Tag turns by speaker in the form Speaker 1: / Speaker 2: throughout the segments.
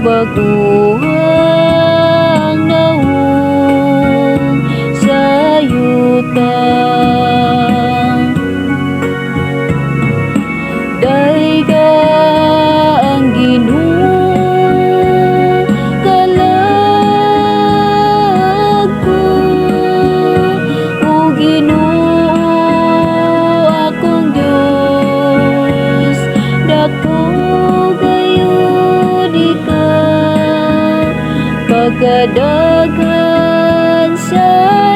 Speaker 1: baguhang naong sayuta. Dayga ang Ginoo kalag ko, o Ginoo akong Dios, dako gayud ikaw, pagkadaghan sa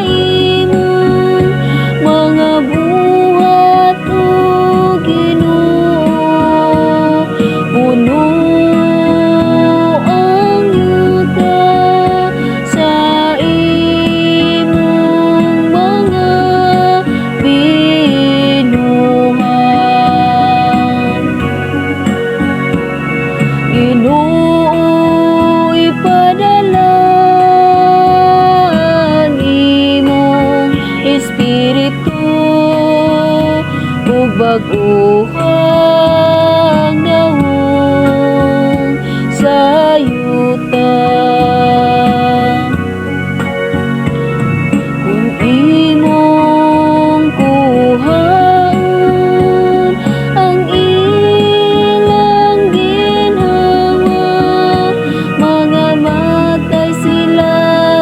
Speaker 1: imong mga buhat, o Ginoo, puno ang yuta sa imong mga binuhat. Ginoo, ipadala ang imong Espiritu, ug baguhang naong sayuta. Kung imong kuhaon ang ilang ginhawa, mga matay sila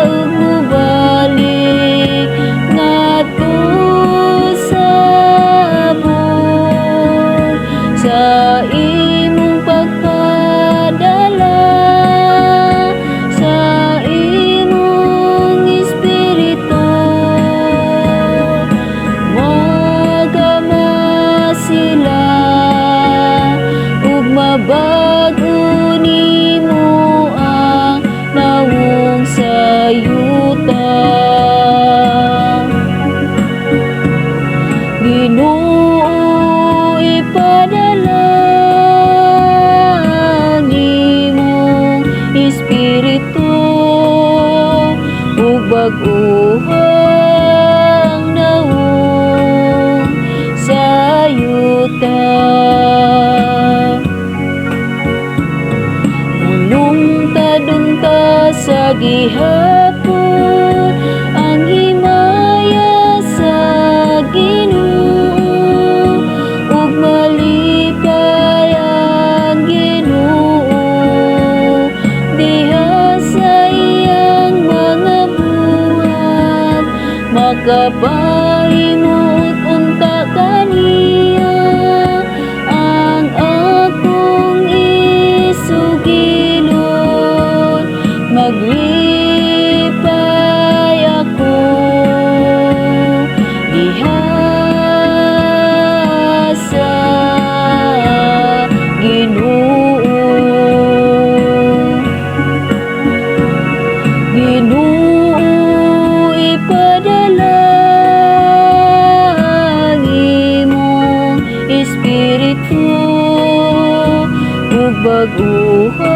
Speaker 1: ug mubalik ngadto sa abot sa imong pagpadala sa imong Espiritu. Magama sila ug mabago nimo ang nawong sayuta. Ginoo, ipadala ang imong Espiritu, ug baguhang naong sayuta. Punong tadunta sa gihapon ang himaya sa Ginoo, ug malipay ang Ginoo diha sa iyang mga buhat, makapahimot unta kaniya ang akong isugilon. Maglipay ako diha sa Ginoo. Ginoo, ipadala ang imong Espiritu, ug baguhang